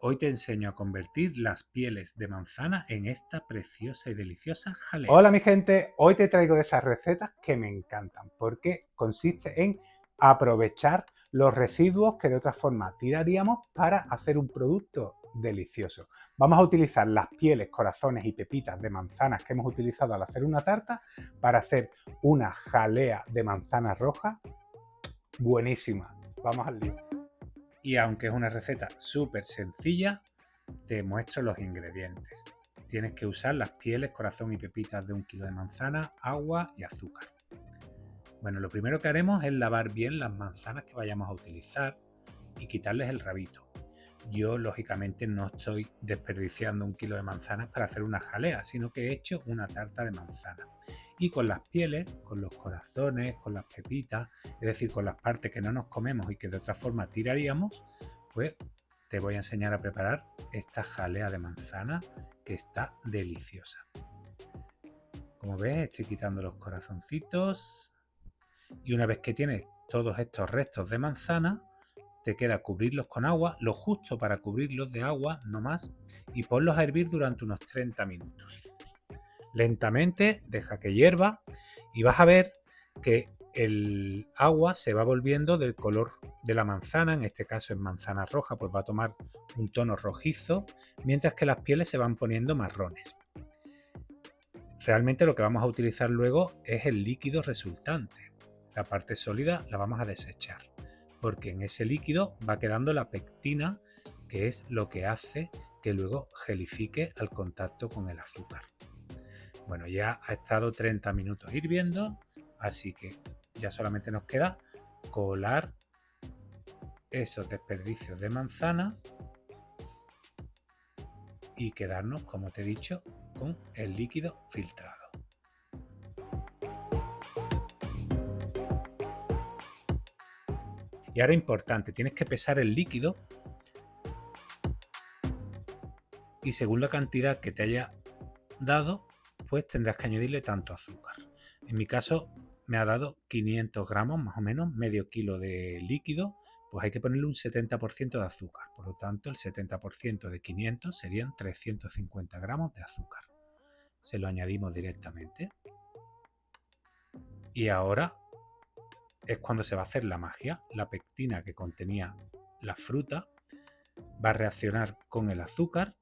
Hoy te enseño a convertir las pieles de manzana en esta preciosa y deliciosa jalea. Hola mi gente, hoy te traigo de esas recetas que me encantan porque consiste en aprovechar los residuos que de otra forma tiraríamos para hacer un producto delicioso. Vamos a utilizar las pieles, corazones y pepitas de manzanas que hemos utilizado al hacer una tarta para hacer una jalea de manzana roja buenísima. Vamos al lío. Y aunque es una receta súper sencilla, te muestro los ingredientes. Tienes que usar las pieles, corazón y pepitas de 1 kilo de manzana, agua y azúcar. Bueno, lo primero que haremos es lavar bien las manzanas que vayamos a utilizar y quitarles el rabito. Yo, lógicamente, no estoy desperdiciando 1 kilo de manzanas para hacer una jalea, sino que he hecho una tarta de manzana. Y con las pieles, con los corazones, con las pepitas, es decir, con las partes que no nos comemos y que de otra forma tiraríamos, pues te voy a enseñar a preparar esta jalea de manzana que está deliciosa. Como ves, estoy quitando los corazoncitos y una vez que tienes todos estos restos de manzana, te queda cubrirlos con agua, lo justo para cubrirlos de agua, no más, y ponlos a hervir durante unos 30 minutos. Lentamente, deja que hierva y vas a ver que el agua se va volviendo del color de la manzana, en este caso es manzana roja, pues va a tomar un tono rojizo, mientras que las pieles se van poniendo marrones. Realmente lo que vamos a utilizar luego es el líquido resultante. La parte sólida la vamos a desechar, porque en ese líquido va quedando la pectina, que es lo que hace que luego gelifique al contacto con el azúcar. Bueno, ya ha estado 30 minutos hirviendo, así que ya solamente nos queda colar esos desperdicios de manzana y quedarnos, como te he dicho, con el líquido filtrado. Y ahora importante, tienes que pesar el líquido y según la cantidad que te haya dado, pues tendrás que añadirle tanto azúcar. En mi caso me ha dado 500 gramos, más o menos, medio kilo de líquido, pues hay que ponerle un 70% de azúcar. Por lo tanto, el 70% de 500 serían 350 gramos de azúcar. Se lo añadimos directamente. Y ahora es cuando se va a hacer la magia. La pectina que contenía la fruta va a reaccionar con el azúcar,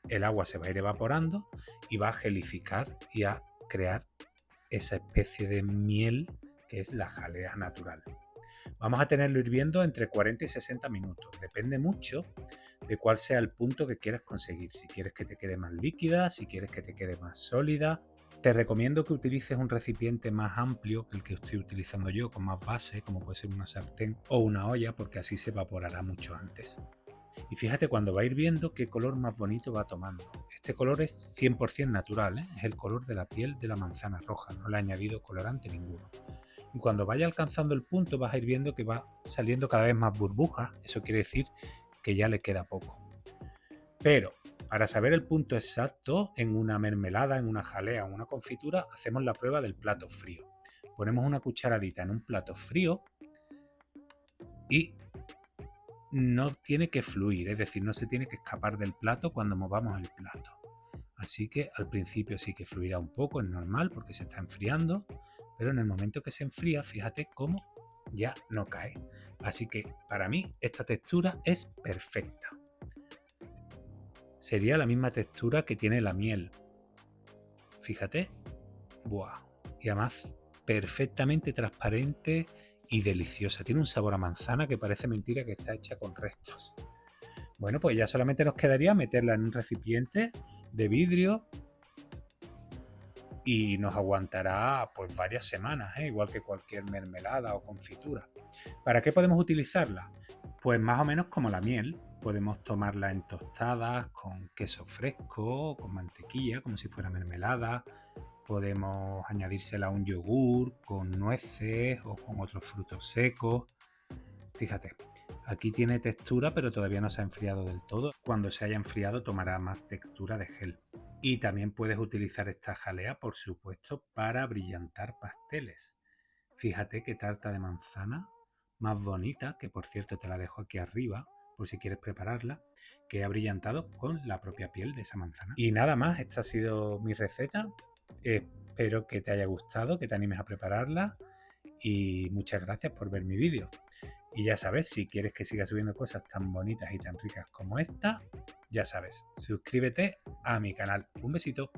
el agua se va a ir evaporando y va a gelificar y a crear esa especie de miel que es la jalea natural. Vamos a tenerlo hirviendo entre 40 y 60 minutos. Depende mucho de cuál sea el punto que quieras conseguir. Si quieres que te quede más líquida, si quieres que te quede más sólida. Te recomiendo que utilices un recipiente más amplio que el que estoy utilizando yo, con más base, como puede ser una sartén o una olla, porque así se evaporará mucho antes. Y fíjate cuando va hirviendo qué color más bonito va tomando. Este color es 100% natural, ¿eh? Es el color de la piel de la manzana roja, no le he añadido colorante ninguno. Y cuando vaya alcanzando el punto vas a ir viendo que va saliendo cada vez más burbujas, eso quiere decir que ya le queda poco. Pero para saber el punto exacto, en una mermelada, en una jalea, en una confitura, hacemos la prueba del plato frío. Ponemos una cucharadita en un plato frío y no tiene que fluir, es decir, no se tiene que escapar del plato cuando movamos el plato. Así que al principio sí que fluirá un poco, es normal porque se está enfriando, pero en el momento que se enfría, fíjate cómo ya no cae. Así que para mí esta textura es perfecta. Sería la misma textura que tiene la miel. Fíjate, ¡buah! Y además perfectamente transparente y deliciosa. Tiene un sabor a manzana que parece mentira que está hecha con restos. Bueno, pues ya solamente nos quedaría meterla en un recipiente de vidrio y nos aguantará pues varias semanas, igual que cualquier mermelada o confitura. ¿Para qué podemos utilizarla? Pues más o menos como la miel. Podemos tomarla en tostadas con queso fresco, con mantequilla, como si fuera mermelada. Podemos añadírsela a un yogur con nueces o con otros frutos secos. Fíjate, aquí tiene textura pero todavía no se ha enfriado del todo. Cuando se haya enfriado tomará más textura de gel. Y también puedes utilizar esta jalea, por supuesto, para brillantar pasteles. Fíjate qué tarta de manzana más bonita, que por cierto te la dejo aquí arriba, por si quieres prepararla, que he abrillantado con la propia piel de esa manzana. Y nada más, esta ha sido mi receta. Espero que te haya gustado, que te animes a prepararla y muchas gracias por ver mi vídeo. Y ya sabes, si quieres que siga subiendo cosas tan bonitas y tan ricas como esta, ya sabes, suscríbete a mi canal. Un besito.